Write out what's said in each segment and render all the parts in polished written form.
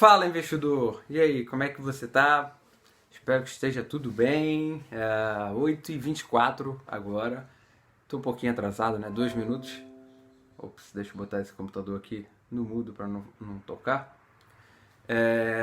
Fala, investidor! E aí, como é que você tá? Espero que esteja tudo bem. 8h24 agora. Tô um pouquinho atrasado, né? 2 minutos. Ops, deixa eu botar esse computador aqui no mudo para não tocar.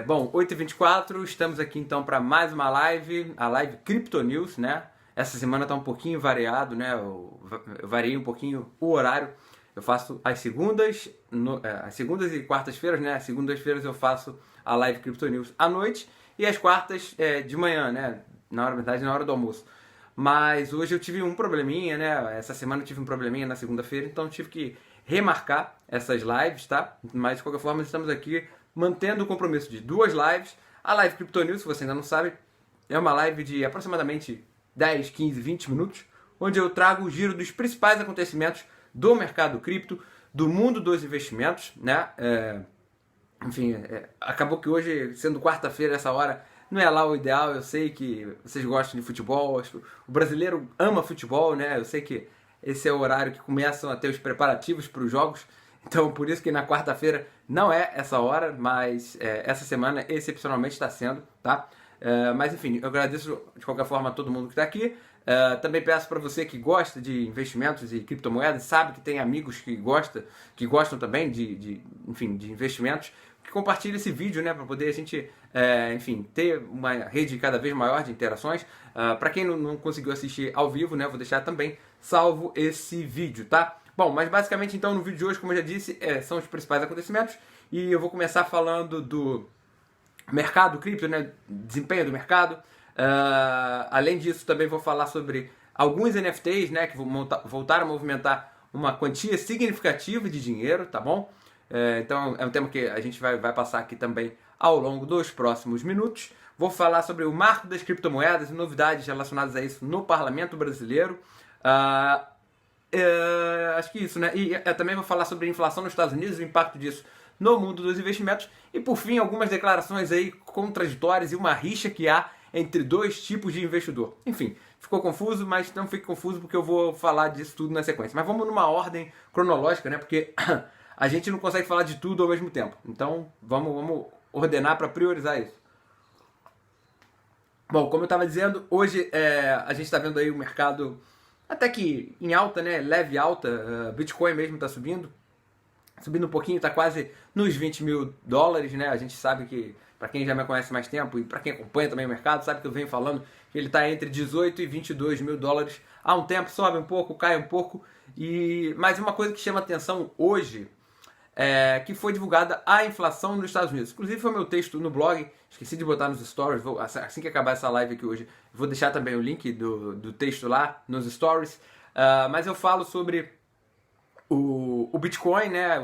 Bom, 8h24, estamos aqui então para mais uma live, a live Crypto News, né? Essa semana tá um pouquinho variado, né? Eu variei um pouquinho o horário. Eu faço as segundas e quartas-feiras, né? As segundas-feiras eu faço a live Crypto News à noite e as quartas de manhã, né? Na verdade, na hora do almoço. Mas hoje eu tive um probleminha, né? Essa semana eu tive um probleminha na segunda-feira, então eu tive que remarcar essas lives, tá? Mas de qualquer forma, estamos aqui mantendo o compromisso de duas lives. A live Crypto News, se você ainda não sabe, é uma live de aproximadamente 10, 15, 20 minutos, onde eu trago o giro dos principais acontecimentos do mercado cripto, do mundo dos investimentos, né? Acabou que hoje, sendo quarta-feira, essa hora, não é lá o ideal. Eu sei que vocês gostam de futebol, o brasileiro ama futebol, né? Eu sei que esse é o horário que começam a ter os preparativos para os jogos, então por isso que na quarta-feira não é essa hora, mas essa semana excepcionalmente está sendo, tá? Mas enfim, eu agradeço de qualquer forma a todo mundo que está aqui. Também peço para você que gosta de investimentos e criptomoedas, sabe que tem amigos que gostam também de investimentos, que compartilhe esse vídeo, né, para poder a gente, ter uma rede cada vez maior de interações. Para quem não conseguiu assistir ao vivo, né, vou deixar também salvo esse vídeo, tá? Bom, mas basicamente então no vídeo de hoje, como eu já disse, são os principais acontecimentos e eu vou começar falando do mercado cripto, né, desempenho do mercado. Além disso, também vou falar sobre alguns NFTs, né, que voltaram a movimentar uma quantia significativa de dinheiro, tá bom? Então é um tema que a gente vai passar aqui também ao longo dos próximos minutos. Vou falar sobre o marco das criptomoedas e novidades relacionadas a isso no Parlamento Brasileiro. Acho que isso, né? E também vou falar sobre a inflação nos Estados Unidos e o impacto disso no mundo dos investimentos. E por fim, algumas declarações aí contraditórias e uma rixa que há entre dois tipos de investidor. Enfim, ficou confuso, mas não fique confuso porque eu vou falar disso tudo na sequência. Mas vamos numa ordem cronológica, né? Porque a gente não consegue falar de tudo ao mesmo tempo. Então vamos ordenar para priorizar isso. Bom, como eu estava dizendo, hoje a gente está vendo aí o mercado até que em alta, né? Leve alta. Bitcoin mesmo está subindo um pouquinho, está quase nos 20 mil dólares, né? A gente sabe que, para quem já me conhece mais tempo e para quem acompanha também o mercado, sabe que eu venho falando que ele está entre 18 e 22 mil dólares há um tempo, sobe um pouco, cai um pouco. Mas uma coisa que chama atenção hoje é que foi divulgada a inflação nos Estados Unidos. Inclusive foi meu texto no blog, esqueci de botar nos stories, assim que acabar essa live aqui hoje, vou deixar também o link do texto lá nos stories. Mas eu falo sobre o Bitcoin, né,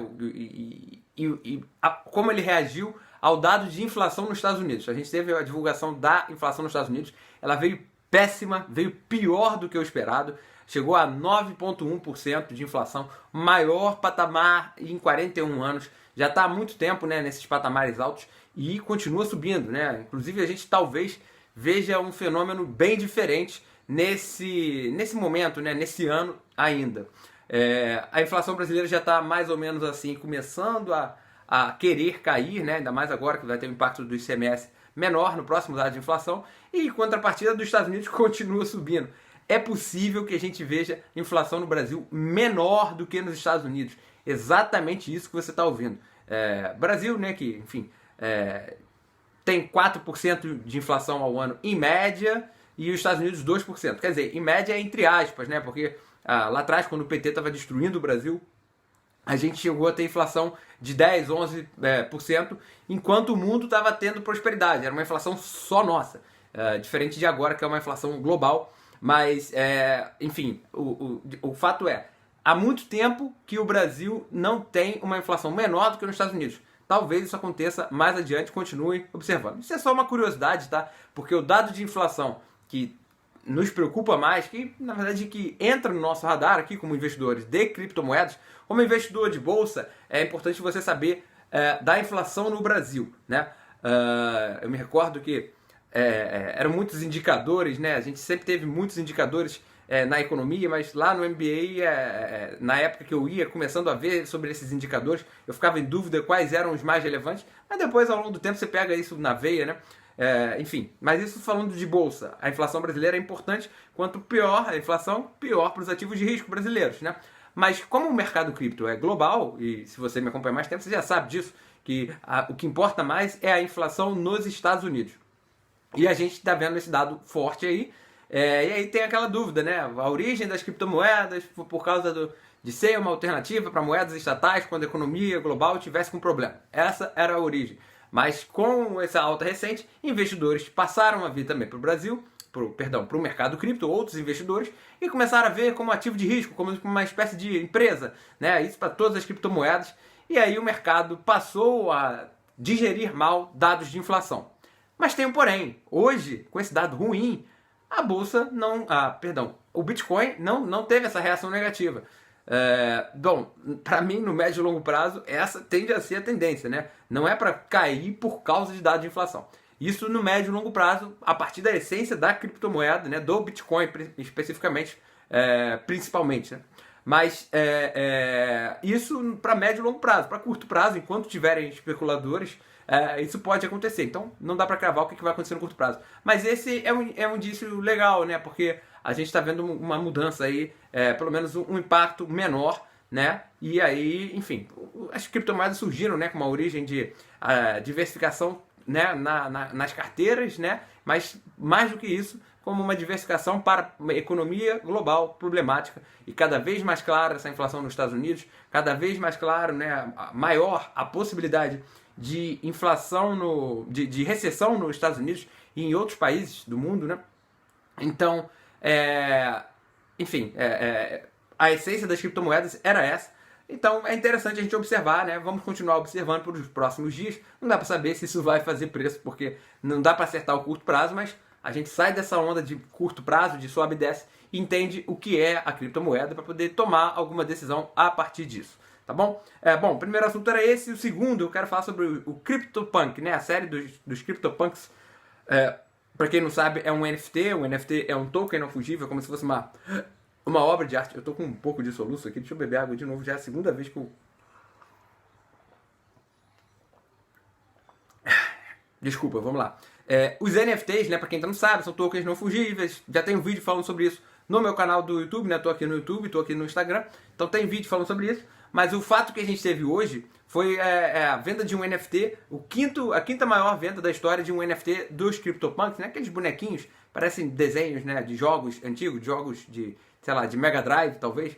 como ele reagiu ao dado de inflação nos Estados Unidos. A gente teve a divulgação da inflação nos Estados Unidos, ela veio péssima, veio pior do que o esperado, chegou a 9,1% de inflação, maior patamar em 41 anos, já está há muito tempo, né, nesses patamares altos e continua subindo, né? Inclusive a gente talvez veja um fenômeno bem diferente nesse momento, né, nesse ano ainda. A inflação brasileira já está mais ou menos assim, começando a querer cair, né? Ainda mais agora que vai ter o impacto do ICMS menor no próximo dado de inflação, e em contrapartida dos Estados Unidos continua subindo. É possível que a gente veja inflação no Brasil menor do que nos Estados Unidos. Exatamente isso que você está ouvindo. Brasil, né, que, enfim, tem 4% de inflação ao ano em média, e os Estados Unidos 2%. Quer dizer, em média é entre aspas, né, porque lá atrás, quando o PT estava destruindo o Brasil, a gente chegou a ter inflação de 10, 11%, enquanto o mundo estava tendo prosperidade. Era uma inflação só nossa, diferente de agora, que é uma inflação global. Mas, enfim, o fato é, há muito tempo que o Brasil não tem uma inflação menor do que nos Estados Unidos. Talvez isso aconteça mais adiante, continue observando. Isso é só uma curiosidade, tá? Porque o dado de inflação que nos preocupa mais, que na verdade que entra no nosso radar aqui como investidores de criptomoedas, como investidor de bolsa, é importante você saber da inflação no Brasil, né? Eu me recordo que eram muitos indicadores, né? A gente sempre teve muitos indicadores na economia, mas lá no MBA, na época que eu ia começando a ver sobre esses indicadores, eu ficava em dúvida quais eram os mais relevantes, mas depois, ao longo do tempo, você pega isso na veia, né? Enfim, mas isso falando de bolsa, a inflação brasileira é importante, quanto pior a inflação, pior para os ativos de risco brasileiros, né? Mas como o mercado cripto é global, e se você me acompanha mais tempo, você já sabe disso, que o que importa mais é a inflação nos Estados Unidos. E a gente está vendo esse dado forte aí, e aí tem aquela dúvida, né? A origem das criptomoedas por causa de ser uma alternativa para moedas estatais quando a economia global tivesse com problema. Essa era a origem. Mas com essa alta recente, investidores passaram a vir também para o Brasil, para o mercado cripto, outros investidores, e começaram a ver como ativo de risco, como uma espécie de empresa, né? Isso para todas as criptomoedas. E aí o mercado passou a digerir mal dados de inflação. Mas tem um porém. Hoje, com esse dado ruim, a bolsa o Bitcoin não teve essa reação negativa. Bom, para mim, no médio e longo prazo, essa tende a ser a tendência, né? Não é para cair por causa de dados de inflação. Isso no médio e longo prazo, a partir da essência da criptomoeda, né? Do Bitcoin especificamente, principalmente, né? Mas isso para médio e longo prazo. Para curto prazo, enquanto tiverem especuladores, isso pode acontecer. Então não dá para cravar o que vai acontecer no curto prazo. Mas esse é um indício legal, né? Porque a gente está vendo uma mudança aí, pelo menos um impacto menor, né? E aí, enfim, as criptomoedas surgiram, né, com uma origem de diversificação, né, nas carteiras, né? Mas mais do que isso, como uma diversificação para uma economia global problemática e cada vez mais clara essa inflação nos Estados Unidos, cada vez mais claro, né, maior a possibilidade de inflação, de recessão nos Estados Unidos e em outros países do mundo, né? Então, enfim, a essência das criptomoedas era essa. Então é interessante a gente observar, né? Vamos continuar observando por os próximos dias. Não dá para saber se isso vai fazer preço, porque não dá para acertar o curto prazo, mas a gente sai dessa onda de curto prazo, de sobe e desce, e entende o que é a criptomoeda para poder tomar alguma decisão a partir disso. Tá bom? Bom, o primeiro assunto era esse. O segundo, eu quero falar sobre o CryptoPunk, né? A série dos CryptoPunks. Para quem não sabe, é um NFT. Um NFT é um token não fungível, como se fosse uma obra de arte. Eu tô com um pouco de soluço aqui. Deixa eu beber água de novo. Já é a segunda vez que eu... Desculpa, vamos lá. Os NFTs, né, para quem não sabe, são tokens não fungíveis. Já tem um vídeo falando sobre isso no meu canal do YouTube, né? Tô aqui no YouTube, tô aqui no Instagram. Então tem vídeo falando sobre isso. Mas o fato que a gente teve hoje foi a venda de um NFT, a quinta maior venda da história de um NFT dos CryptoPunks, né? Aqueles bonequinhos, parecem desenhos, né, de jogos antigos, de jogos de, sei lá, de Mega Drive, talvez.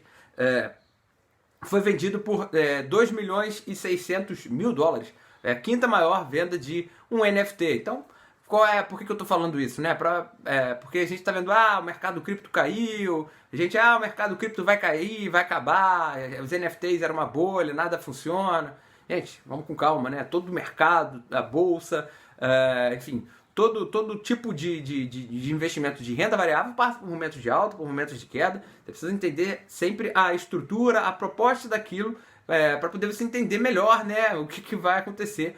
Foi vendido por 2 milhões e 600 mil dólares. É a quinta maior venda de um NFT. Então, por que eu estou falando isso, né? Porque a gente está vendo, o mercado cripto caiu, o mercado cripto vai cair, vai acabar, os NFTs eram uma bolha, nada funciona. Gente, vamos com calma, né? Todo o mercado, a bolsa, enfim, todo tipo de investimento de renda variável passa por momentos de alta, por momentos de queda. Você precisa entender sempre a estrutura, a proposta daquilo, para poder você entender melhor, né, o que vai acontecer,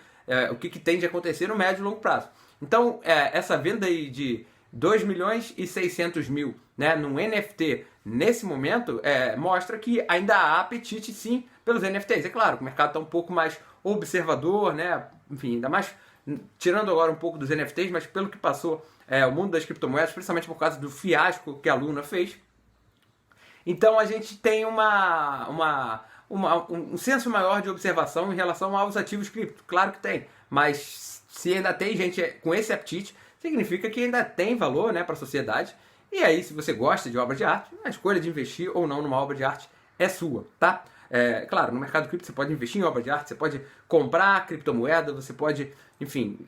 o que tende a acontecer no médio e longo prazo. Então, essa venda aí de 2 milhões e 600 mil, né, num NFT nesse momento, mostra que ainda há apetite sim pelos NFTs. É claro que o mercado está um pouco mais observador, né, enfim, ainda mais tirando agora um pouco dos NFTs, mas pelo que passou o mundo das criptomoedas, principalmente por causa do fiasco que a Luna fez. Então a gente tem um senso maior de observação em relação aos ativos cripto. Claro que tem, mas se ainda tem gente com esse apetite, significa que ainda tem valor, né, para a sociedade. E aí, se você gosta de obra de arte, a escolha de investir ou não numa obra de arte é sua, tá? Claro, no mercado cripto você pode investir em obra de arte, você pode comprar criptomoeda, você pode, enfim,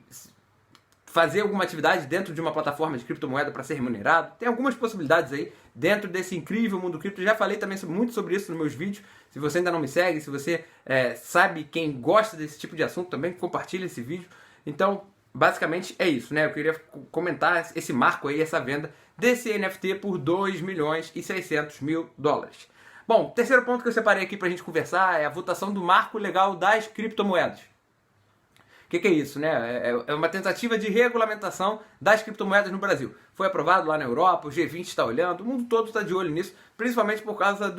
fazer alguma atividade dentro de uma plataforma de criptomoeda para ser remunerado. Tem algumas possibilidades aí dentro desse incrível mundo cripto. Já falei também muito sobre isso nos meus vídeos. Se você ainda não me segue, se você sabe quem gosta desse tipo de assunto também, compartilha esse vídeo. Então, basicamente é isso, né? Eu queria comentar esse marco aí, essa venda desse NFT por 2 milhões e 600 mil dólares. Bom, terceiro ponto que eu separei aqui para a gente conversar é a votação do marco legal das criptomoedas. que é isso, né? É uma tentativa de regulamentação das criptomoedas no Brasil. Foi aprovado lá na Europa, o G20 está olhando, o mundo todo está de olho nisso, principalmente por causa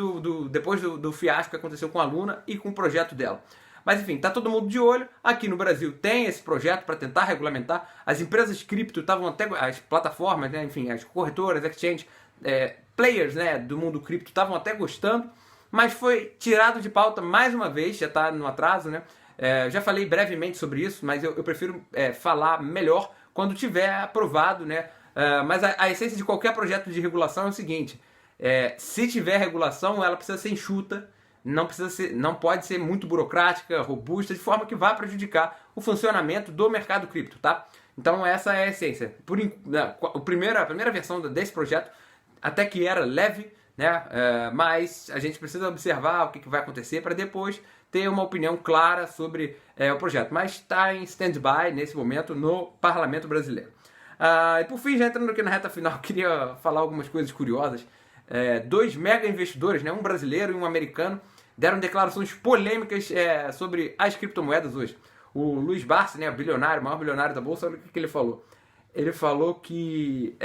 depois do fiasco que aconteceu com a Luna e com o projeto dela. Mas enfim, tá todo mundo de olho. Aqui no Brasil tem esse projeto para tentar regulamentar. As empresas cripto estavam até, as plataformas, né, enfim, as corretoras, exchange, players, né, do mundo cripto estavam até gostando, mas foi tirado de pauta mais uma vez, já está no atraso, né? Já falei brevemente sobre isso, mas eu prefiro falar melhor quando tiver aprovado, né? Mas a essência de qualquer projeto de regulação é o seguinte: se tiver regulação, ela precisa ser enxuta. Não pode ser muito burocrática, robusta, de forma que vá prejudicar o funcionamento do mercado cripto, tá? Então essa é a essência. A primeira versão desse projeto até que era leve, né? Mas a gente precisa observar o que vai acontecer para depois ter uma opinião clara sobre o projeto. Mas está em stand-by nesse momento no Parlamento Brasileiro. E por fim, já entrando aqui na reta final, queria falar algumas coisas curiosas. 2 mega investidores, né, um brasileiro e um americano, deram declarações polêmicas sobre as criptomoedas hoje. O Luiz Barsi, né, bilionário, o maior bilionário da Bolsa, olha o que ele falou. Ele falou que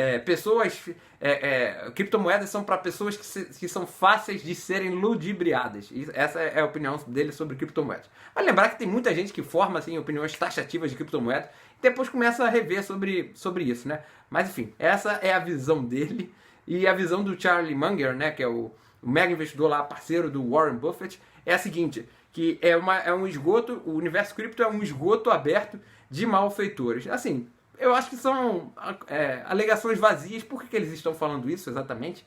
criptomoedas são para pessoas que são fáceis de serem ludibriadas. Essa é a opinião dele sobre criptomoedas. Mas lembrar que tem muita gente que forma assim, opiniões taxativas de criptomoedas e depois começa a rever sobre isso, né? Mas enfim, essa é a visão dele. E a visão do Charlie Munger, né, que é o mega investidor lá, parceiro do Warren Buffett, é a seguinte, que é um esgoto, o universo cripto é um esgoto aberto de malfeitores. Assim, eu acho que são alegações vazias. Por que eles estão falando isso exatamente?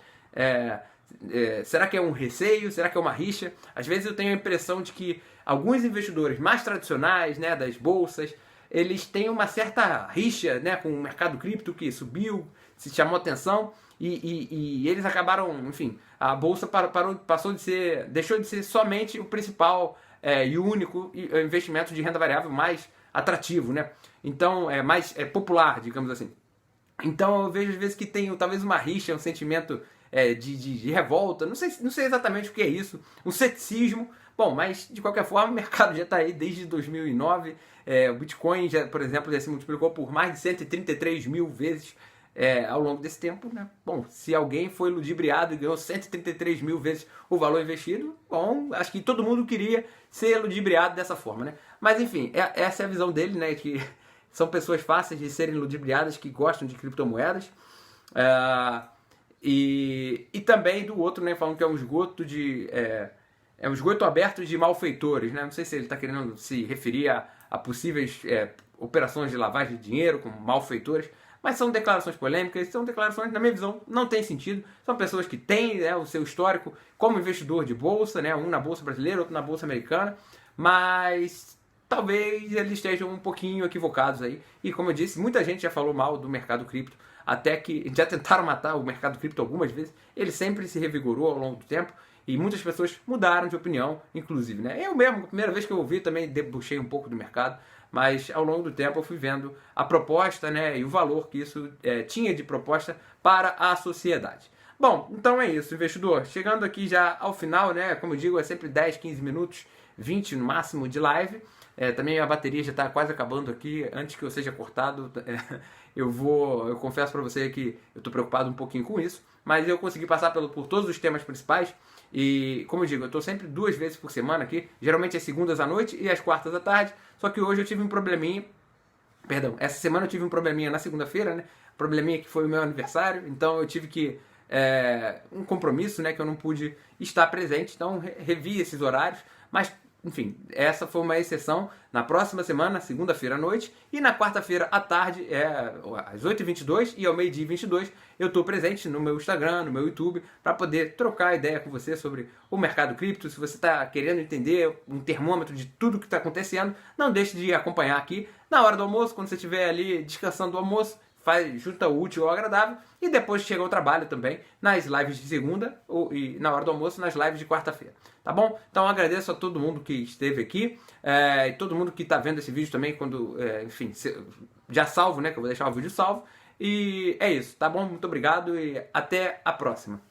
Será que é um receio? Será que é uma rixa? Às vezes eu tenho a impressão de que alguns investidores mais tradicionais, né, das bolsas, eles têm uma certa rixa, né, com o mercado cripto que subiu, se chamou atenção, e eles acabaram, enfim, a bolsa deixou de ser somente o principal e único investimento de renda variável mais atrativo, né? Então, mais popular, digamos assim. Então eu vejo às vezes que tem talvez uma rixa, um sentimento de revolta, não sei exatamente o que é isso, um ceticismo. Bom, mas de qualquer forma o mercado já está aí desde 2009, o Bitcoin, por exemplo, já se multiplicou por mais de 133 mil vezes ao longo desse tempo, né? Bom, se alguém foi ludibriado e ganhou 133 mil vezes o valor investido, bom, acho que todo mundo queria ser ludibriado dessa forma, né? Mas enfim, essa é a visão dele, né? Que são pessoas fáceis de serem ludibriadas, que gostam de criptomoedas. E também do outro, né? Falando que é um esgoto um esgoto aberto de malfeitores, né? Não sei se ele está querendo se referir a possíveis operações de lavagem de dinheiro com malfeitores. Mas são declarações polêmicas, são declarações, na minha visão, não tem sentido. São pessoas que têm o seu histórico como investidor de bolsa, né? Um na bolsa brasileira, outro na bolsa americana, mas talvez eles estejam um pouquinho equivocados aí. E como eu disse, muita gente já falou mal do mercado cripto, até que já tentaram matar o mercado cripto algumas vezes. Ele sempre se revigorou ao longo do tempo e muitas pessoas mudaram de opinião, inclusive, né? Eu mesmo, a primeira vez que eu ouvi, também debuxei um pouco do mercado. Mas ao longo do tempo eu fui vendo a proposta, né, e o valor que isso tinha de proposta para a sociedade. Bom, então é isso, investidor. Chegando aqui já ao final, né, como eu digo, é sempre 10, 15 minutos, 20 no máximo de live. Também a bateria já está quase acabando aqui, antes que eu seja cortado. Eu confesso para você que eu estou preocupado um pouquinho com isso, mas eu consegui passar por todos os temas principais. E, como eu digo, eu estou sempre 2 vezes por semana aqui, geralmente às segundas à noite e às quartas à tarde, só que hoje eu tive um probleminha, essa semana eu tive um probleminha na segunda-feira, né, probleminha que foi o meu aniversário, então eu tive que, um compromisso, né, que eu não pude estar presente, então revi esses horários, mas enfim, essa foi uma exceção. Na próxima semana, segunda-feira à noite, e na quarta-feira à tarde, às 8h22 e ao meio-dia 22, eu estou presente no meu Instagram, no meu YouTube, para poder trocar ideia com você sobre o mercado cripto. Se você está querendo entender um termômetro de tudo que está acontecendo, não deixe de acompanhar aqui na hora do almoço, quando você estiver ali descansando do almoço, junta o útil ao agradável, e depois chega ao trabalho também, nas lives de segunda e na hora do almoço, nas lives de quarta-feira. Tá bom? Então agradeço a todo mundo que esteve aqui, e todo mundo que está vendo esse vídeo também, quando, enfim, já salvo, né, que eu vou deixar o vídeo salvo. E é isso, tá bom? Muito obrigado e até a próxima.